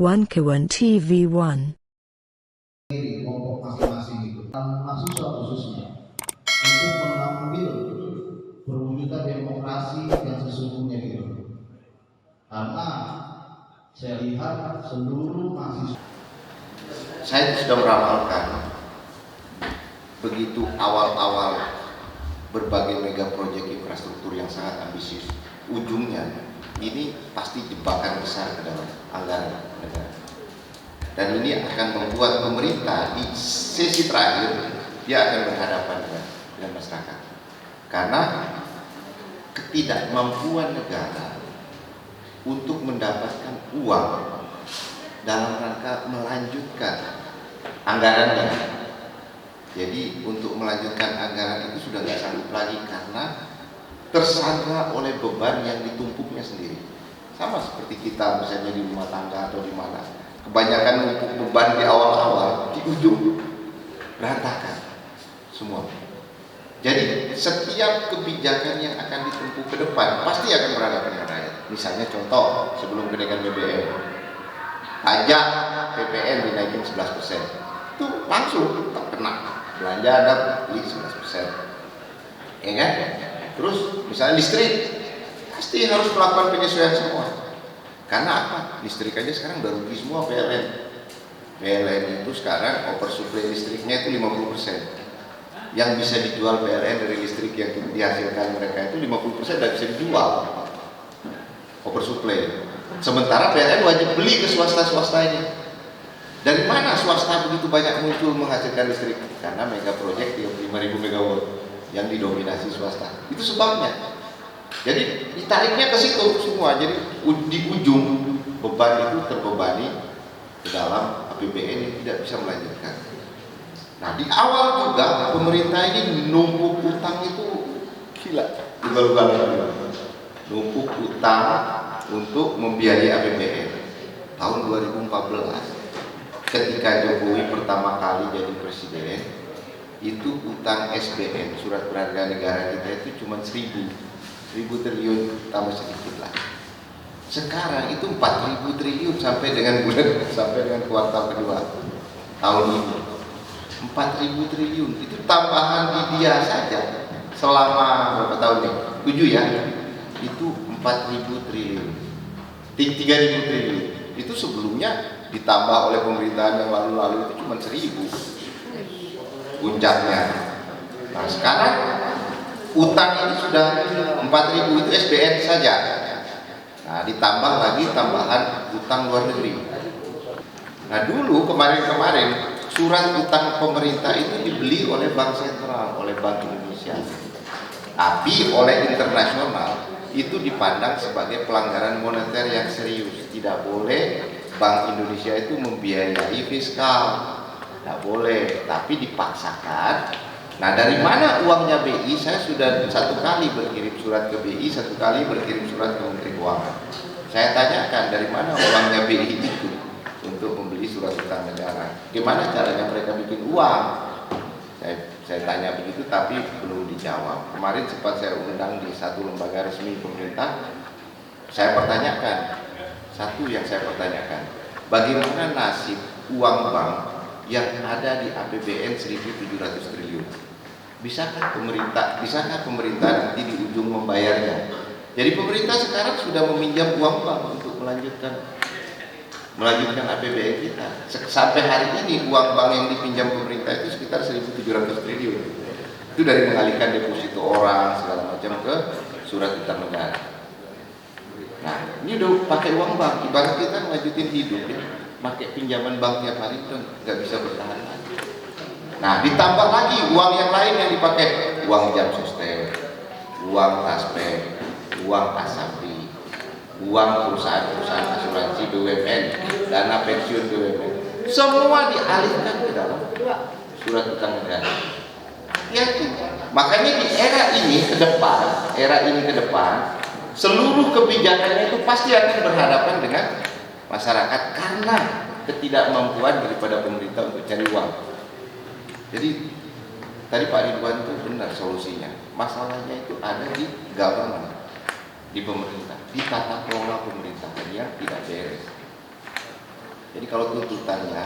One Kawan TV1. Kelompok masing-masing itu mahasiswa khususnya untuk mengambil perwujudan demokrasi yang sesungguhnya gitu, karena saya lihat seluruh mahasiswa. Saya sudah meramalkan begitu awal-awal berbagai mega proyek infrastruktur yang sangat ambisius, ujungnya ini pasti jebakan besar ke dalam anggaran negara. Dan ini akan membuat pemerintah di sesi terakhir dia akan berhadapan dengan masyarakat, karena ketidakmampuan negara untuk mendapatkan uang dalam rangka melanjutkan anggarannya. Jadi untuk melanjutkan anggaran itu sudah nggak sanggup lagi karena tersandra oleh beban yang ditumpuknya sendiri. Sama seperti kita misalnya di rumah tangga atau di mana, kebanyakan numpuk beban di awal-awal, di ujung berantakan semua. Jadi setiap kebijakan yang akan ditempuh ke depan pasti akan berhadapan dengan rakyat. Misalnya contoh, sebelum kenaikan BBM, pajak PPN dinaikin 11%, itu langsung terkena, belanja ada beli 11%, ya kan? Terus misalnya listrik pasti harus melakukan penyesuaian semua. Karena apa? Listrik aja sekarang udah rugi semua PLN. PLN itu sekarang oversupply listriknya itu 50%. Yang bisa dijual PLN dari listrik yang dihasilkan mereka itu 50% tidak bisa dijual. Oversupply. Sementara PLN wajib beli ke swasta-swasta ini. Dari mana swasta begitu banyak muncul menghasilkan listrik? Karena mega project 35.000 megawatt yang didominasi swasta. Itu sebabnya. Jadi ditariknya ke situ semua. Jadi di ujung beban itu terbebani ke dalam APBN yang tidak bisa melanjutkan. Nah di awal juga pemerintah ini numpuk utang itu gila, ugal-ugalan. Numpuk utang untuk membiayai APBN. Tahun 2014 ketika Jokowi pertama kali jadi presiden, itu utang SBN, surat berharga negara kita itu cuma 1000 triliun tambah sedikit lah. Sekarang itu 4.000 triliun sampai dengan kuartal kedua tahun ini. 4.000 triliun itu tambahan di dia saja selama berapa tahun nih? 7 ya. Itu 4.000 triliun. 3.000 triliun. Itu sebelumnya ditambah oleh pemerintahan yang lalu-lalu itu cuma 1.000. Puncaknya. Nah sekarang utang ini sudah 4.000 itu SBN saja. Nah ditambah lagi tambahan utang luar negeri. Nah dulu kemarin surat utang pemerintah itu dibeli oleh Bank Sentral, oleh Bank Indonesia. Tapi oleh internasional itu dipandang sebagai pelanggaran moneter yang serius. Tidak boleh Bank Indonesia itu membiayai fiskal. Tidak boleh, tapi dipaksakan. Nah dari mana uangnya BI? Saya sudah 1 kali berkirim surat ke BI, 1 kali berkirim surat ke Menteri Keuangan. Saya tanyakan dari mana uangnya BI itu untuk membeli surat utang negara. Gimana caranya mereka bikin uang? Saya tanya begitu tapi belum dijawab. Kemarin sempat saya undang di satu lembaga resmi pemerintah. Saya pertanyakan, satu yang saya pertanyakan, bagaimana nasib uang bank yang ada di APBN 1.700 triliun. Bisakah pemerintah nanti di ujung membayarnya? Jadi pemerintah sekarang sudah meminjam uang bank untuk melanjutkan APBN kita. Sampai hari ini uang bank yang dipinjam pemerintah itu sekitar 1.700 triliun. Itu dari mengalihkan deposito orang segala macam ke surat utang negara. Nah, ini udah pakai uang bank. Ibarat kita ngajutin hidup ya. Pakai pinjaman bank tiap hari itu nggak bisa bertahan lagi. Nah ditambah lagi uang yang lain yang dipakai, uang jam sostek, uang aspek, uang asapi, uang perusahaan asuransi BUMN, dana pensiun BUMN, semua dialihkan ke dalam surat utang negara. Ya, makanya di era ini ke depan, seluruh kebijakannya itu pasti akan berhadapan dengan masyarakat karena ketidakmampuan daripada pemerintah untuk cari uang. Jadi tadi Pak Ridwan itu benar solusinya. Masalahnya itu ada di government, di pemerintah, di tata kelola pemerintahan yang tidak beres. Jadi kalau tuntutannya,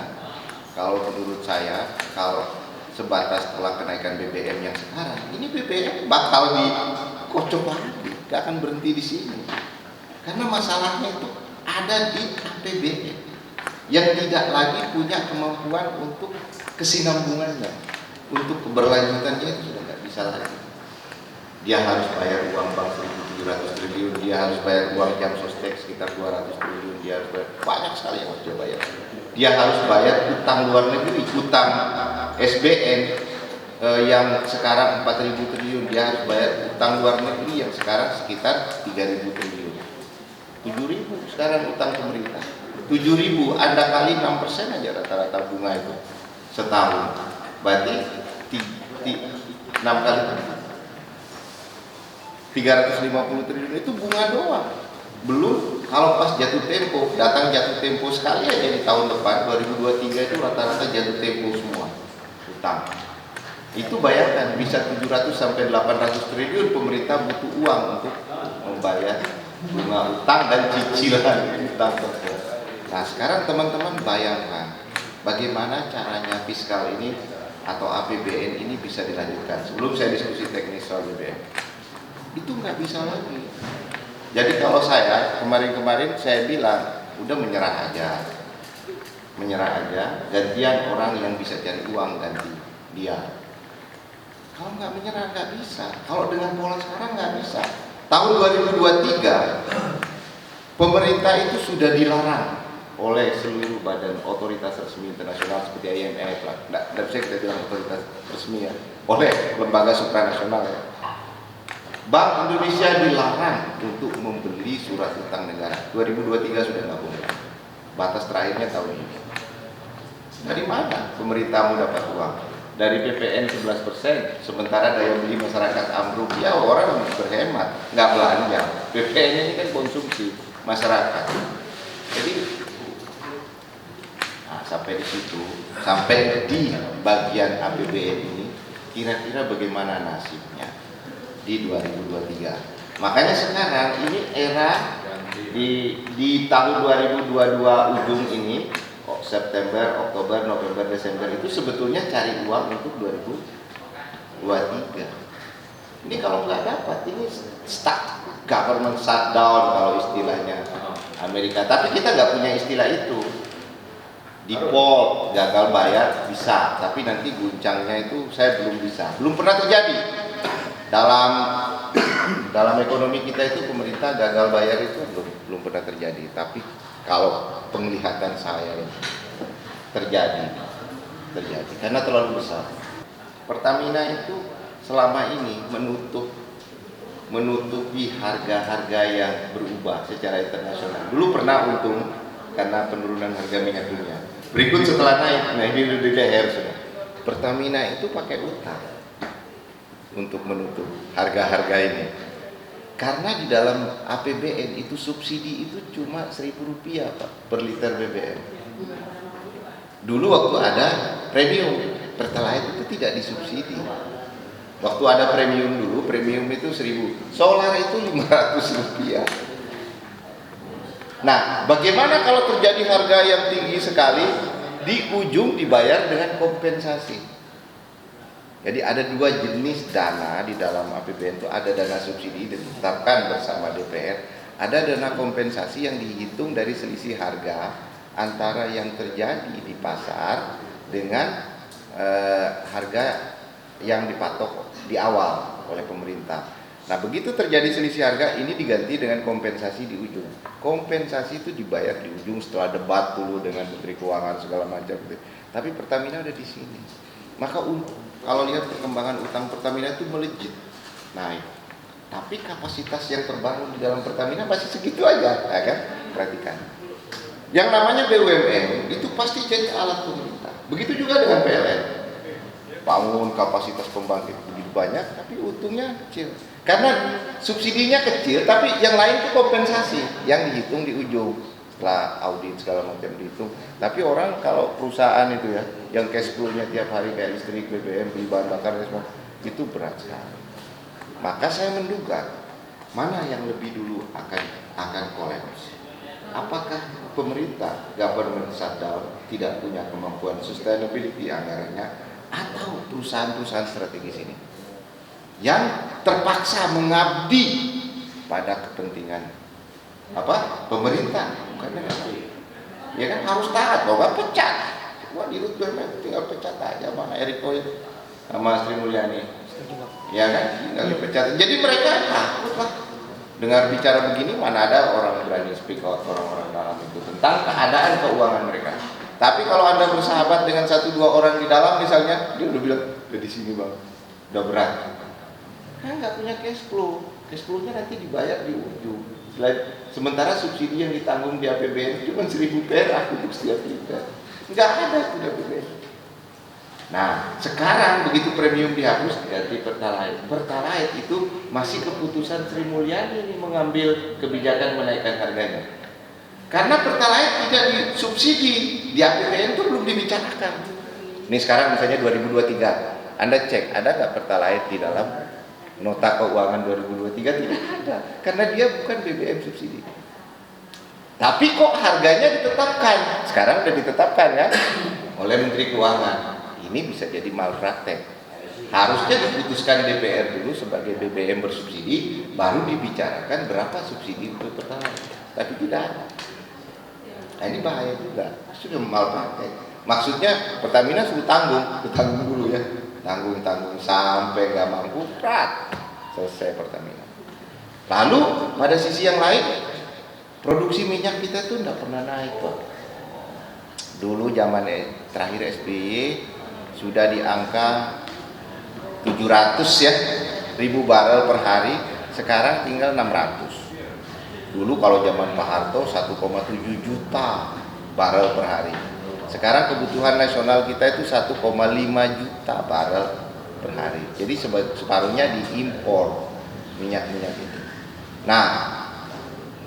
kalau menurut saya, kalau sebatas setelah kenaikan BBM yang sekarang, ini BBM bakal dikocok lagi, gak akan berhenti di sini. Karena masalahnya itu ada di APBN yang tidak lagi punya kemampuan untuk kesinambungannya, untuk keberlanjutannya itu sudah nggak bisa lagi. Dia harus bayar uang bank 1.700 triliun, dia harus bayar uang jam sostek sekitar 200 triliun, dia harus bayar banyak sekali yang harus dia bayar. Dia harus bayar utang luar negeri, utang SBN yang sekarang 4.000 triliun, dia harus bayar utang luar negeri yang sekarang sekitar 3.000 triliun. 7.000 sekarang utang pemerintah. 7.000 Anda kali 6% aja rata-rata bunga itu setahun. Berarti 6 kali 350 triliun itu bunga doang. Belum kalau pas jatuh tempo, datang jatuh tempo sekali aja di tahun depan 2023 itu rata-rata jatuh tempo semua utang. Itu bayangkan bisa 700 sampai 800 triliun pemerintah butuh uang untuk membayar bunga utang dan cicilan utang tersebut. Nah sekarang teman-teman bayangkan bagaimana caranya fiskal ini atau APBN ini bisa dilanjutkan. Sebelum saya diskusi teknis soal BBM, itu nggak bisa lagi. Jadi kalau saya kemarin-kemarin saya bilang udah menyerah aja, gantian orang yang bisa cari uang ganti dia. Kalau nggak menyerah nggak bisa. Kalau dengan pola sekarang nggak bisa. Tahun 2023 pemerintah itu sudah dilarang oleh seluruh badan otoritas resmi internasional seperti IMF, tidak bisa kita bilang otoritas resmi ya, oleh lembaga supranasional ya. Bank Indonesia dilarang untuk membeli surat utang negara. 2023 sudah nggak boleh. Batas terakhirnya tahun ini. Dari mana pemerintah mau dapat uang? Dari PPN 11%, sementara daya beli masyarakat ambruk, ya orang berhemat, nggak belanja. PPN ini kan konsumsi masyarakat. Jadi, nah, sampai di situ, sampai di bagian APBN ini, kira-kira bagaimana nasibnya di 2023? Makanya sekarang ini era di tahun 2022 ujung ini, September, Oktober, November, Desember itu sebetulnya cari uang untuk 2023. Ini kalau nggak dapat, ini stuck, government shutdown kalau istilahnya Amerika. Tapi kita nggak punya istilah itu. Default, gagal bayar bisa, tapi nanti guncangnya itu saya belum bisa, belum pernah terjadi. Dalam ekonomi kita itu pemerintah gagal bayar itu belum pernah terjadi. Tapi kalau penglihatan saya ini terjadi karena terlalu besar. Pertamina itu selama ini menutupi harga-harga yang berubah secara internasional. Dulu pernah untung karena penurunan harga minyak dunia. Berikut setelah naik, nah ini di leher sudah. Pertamina itu pakai utang untuk menutup harga-harga ini. Karena di dalam APBN itu subsidi itu cuma Rp1.000 Pak per liter BBM. Dulu waktu ada premium Pertalite itu tidak disubsidi. Waktu ada premium dulu, premium itu 1.000, solar itu Rp500. Nah, bagaimana kalau terjadi harga yang tinggi sekali, di ujung dibayar dengan kompensasi. Jadi ada dua jenis dana di dalam APBN itu, ada dana subsidi ditetapkan bersama DPR, ada dana kompensasi yang dihitung dari selisih harga antara yang terjadi di pasar dengan harga yang dipatok di awal oleh pemerintah. Nah, begitu terjadi selisih harga, ini diganti dengan kompensasi di ujung. Kompensasi itu dibayar di ujung setelah debat dulu dengan Menteri Keuangan segala macam. Tapi Pertamina udah di sini. Maka kalau lihat perkembangan utang Pertamina itu melejit naik. Tapi kapasitas yang terbangun di dalam Pertamina masih segitu aja, ya kan? Perhatikan. Yang namanya BUMN itu pasti jadi alat pemerintah. Begitu juga dengan PLN. Bangun kapasitas pembangkit begitu banyak, tapi untungnya kecil. Karena subsidinya kecil, tapi yang lain itu kompensasi yang dihitung di ujung. setelah audit segala macam dihitung. Tapi orang kalau perusahaan itu ya, yang cash flow-nya tiap hari kayak listrik, BBM, beli bahan bakar dan semua, itu berat sekali. Maka saya menduga mana yang lebih dulu akan kolaps. Apakah pemerintah, government shutdown, tidak punya kemampuan sustainability anggarannya, atau perusahaan-perusahaan strategis ini yang terpaksa mengabdi pada kepentingan pemerintah, bukan negara. Ya kan harus taat, bahwa pecat. Wah, di Rut BUMN tinggal pecat aja sama Erick Thohir sama Sri Mulyani. Ya kan, tinggal dipecat. Jadi mereka takut lah. Dengar bicara begini, mana ada orang berani speak out, orang-orang dalam itu tentang keadaan keuangan mereka. Tapi kalau Anda bersahabat dengan 1-2 orang di dalam misalnya, dia udah bilang, udah di sini bang, udah berat. Kan nggak punya cash flow-nya nanti dibayar di ujung. Sementara subsidi yang ditanggung di APBN cuma 1.000 perak untuk setiap liter. Nggak ada itu di APBN. Nah, sekarang begitu premium dihapus ganti Pertalite. Pertalite itu masih keputusan Sri Mulyani ini mengambil kebijakan menaikkan harganya. Karena Pertalite tidak disubsidi di APBN itu belum dibicarakan. Ini sekarang misalnya 2023, Anda cek ada nggak Pertalite di dalam nota keuangan 2023? Tidak ada, karena dia bukan BBM subsidi. Tapi kok harganya ditetapkan? Sekarang sudah ditetapkan kan oleh Menteri Keuangan. Ini bisa jadi malpraktek. Harusnya diputuskan DPR dulu sebagai BBM bersubsidi, baru dibicarakan berapa subsidi untuk Pertalite. Tapi tidak ada. Nah, ini bahaya juga. Sudah malpraktek. Maksudnya Pertamina suruh tanggung dulu ya. Tanggung sampai nggak mampu, selesai Pertamina. Lalu pada sisi yang lain, produksi minyak kita tuh nggak pernah naik kok. Dulu zaman terakhir SBY sudah di angka 700 ya ribu barel per hari, sekarang tinggal 600. Dulu kalau zaman Pak Harto 1,7 juta barel per hari. Sekarang kebutuhan nasional kita itu 1,5 juta barel per hari. Jadi separuhnya diimpor minyak-minyak itu. Nah,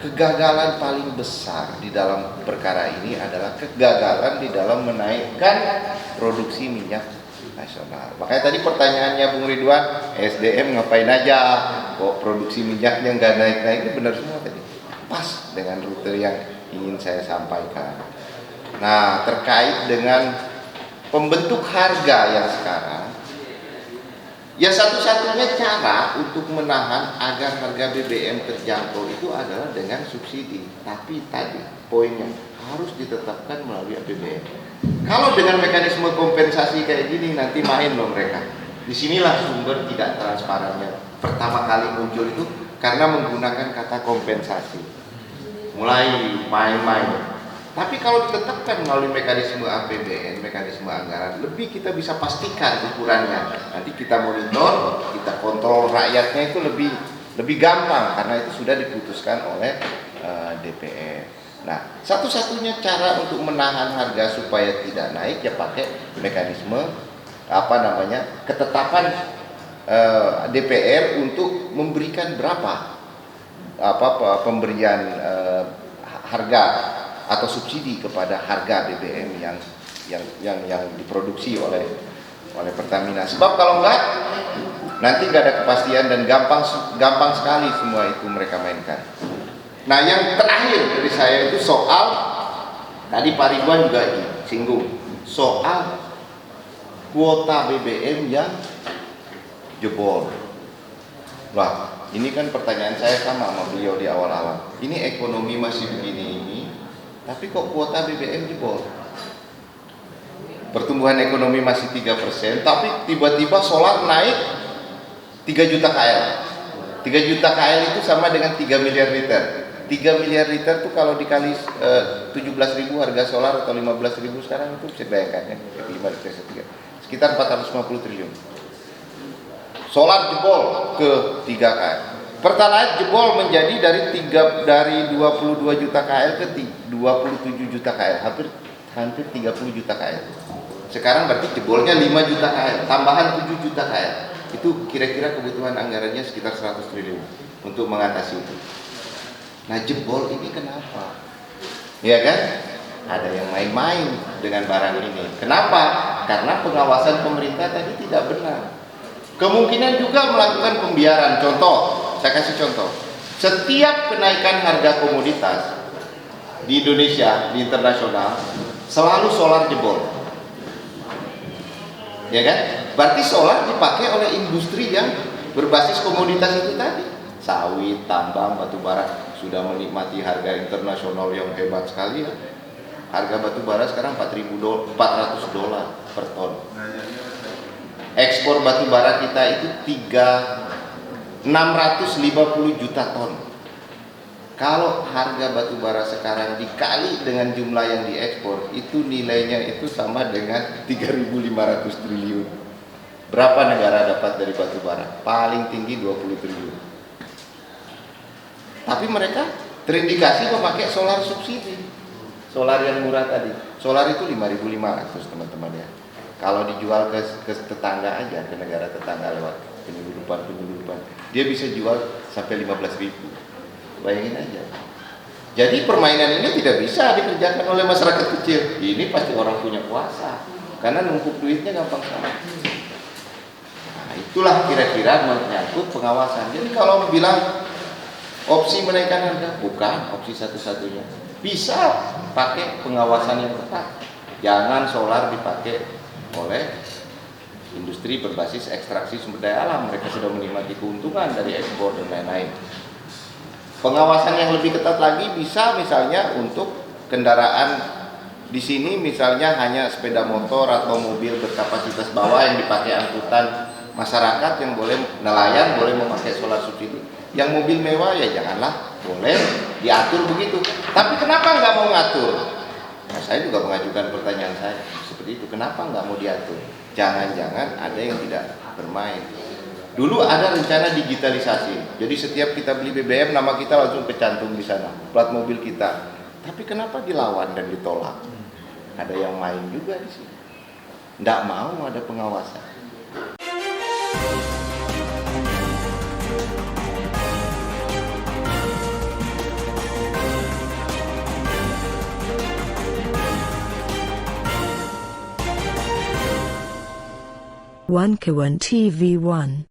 kegagalan paling besar di dalam perkara ini adalah kegagalan di dalam menaikkan produksi minyak nasional. Makanya tadi pertanyaannya Bung Ridwan, SDM ngapain aja kok produksi minyaknya nggak naik-naik, itu benar semua tadi. Pas dengan rute yang ingin saya sampaikan. Nah, terkait dengan pembentuk harga yang sekarang, ya satu-satunya cara untuk menahan agar harga BBM terjangkau itu adalah dengan subsidi. Tapi tadi poinnya harus ditetapkan melalui APBN. Kalau dengan mekanisme kompensasi kayak gini nanti main loh mereka. Disinilah sumber tidak transparannya pertama kali muncul itu karena menggunakan kata kompensasi. Mulai main-main. Tapi kalau ditetapkan melalui mekanisme APBN, mekanisme anggaran, lebih kita bisa pastikan ukurannya. Nanti kita monitor, kita kontrol rakyatnya itu lebih gampang karena itu sudah diputuskan oleh DPR. Nah, satu-satunya cara untuk menahan harga supaya tidak naik ya pakai mekanisme ketetapan DPR untuk memberikan berapa pemberian harga atau subsidi kepada harga BBM yang diproduksi oleh Pertamina. Sebab kalau enggak nanti enggak ada kepastian dan gampang sekali semua itu mereka mainkan. Nah, yang terakhir dari saya itu soal tadi Pak Ridwan juga singgung soal kuota BBM yang jebol. Wah, ini kan pertanyaan saya sama beliau di awal-awal. Ini ekonomi masih begini ini, tapi kok kuota BBM jebol? Pertumbuhan ekonomi masih 3%, tapi tiba-tiba solar naik 3 juta KL. 3 juta KL itu sama dengan 3 miliar liter. 3 miliar liter tuh kalau dikali 17.000 harga solar atau 15.000 sekarang itu bisa bayangkan ya, 5 liter sekitar 450 triliun. Solar jebol ke 3 KL. Pertalite jebol menjadi dari 22 juta KL ke 27 juta KL, hampir 30 juta KL. Sekarang berarti jebolnya 5 juta KL, tambahan 7 juta KL. Itu kira-kira kebutuhan anggarannya sekitar 100 triliun untuk mengatasi itu. Nah, jebol ini kenapa? Ya kan? Ada yang main-main dengan barang ini. Kenapa? Karena pengawasan pemerintah tadi tidak benar. Kemungkinan juga melakukan pembiaran. Contoh, saya kasih contoh. Setiap kenaikan harga komoditas di Indonesia, di internasional, selalu solar jebol. Ya kan? Berarti solar dipakai oleh industri yang berbasis komoditas itu tadi. Sawit, tambang, batu bara sudah menikmati harga internasional yang hebat sekali ya. Harga batu bara sekarang $400 per ton. Ekspor batu bara kita itu 650 juta ton. Kalau harga batu bara sekarang dikali dengan jumlah yang diekspor, itu nilainya itu sama dengan 3.500 triliun. Berapa negara dapat dari batu bara? Paling tinggi 20 triliun. Tapi mereka terindikasi memakai solar subsidi. Solar yang murah tadi. Solar itu 5.500 teman-teman ya. Kalau dijual ke tetangga aja, ke negara tetangga lewat penyelundupan, dia bisa jual sampai 15.000. Bayangin aja. Jadi permainan ini tidak bisa dikerjakan oleh masyarakat kecil. Ini pasti orang punya kuasa, karena numpuk duitnya gampang sekali. Nah, itulah kira-kira menyangkut pengawasan. Jadi kalau bilang opsi menaikkan harga, bukan opsi satu-satunya. Bisa pakai pengawasan yang ketat. Jangan solar dipakai oleh industri berbasis ekstraksi sumber daya alam. Mereka sudah menikmati keuntungan dari ekspor dan lain-lain. Pengawasan yang lebih ketat lagi bisa misalnya untuk kendaraan di sini, misalnya hanya sepeda motor atau mobil berkapasitas bawah yang dipakai angkutan masyarakat, yang boleh nelayan boleh memakai solar subsidi. Yang mobil mewah ya janganlah, boleh diatur begitu. Tapi kenapa nggak mau ngatur? Nah, saya juga mengajukan pertanyaan saya seperti itu. Kenapa nggak mau diatur? Jangan-jangan ada yang tidak bermain. Dulu ada rencana digitalisasi. Jadi setiap kita beli BBM, nama kita langsung kecantum di sana, plat mobil kita. Tapi kenapa dilawan dan ditolak? Ada yang main juga di sini. Nggak mau ada pengawasan. One Kawan TV 1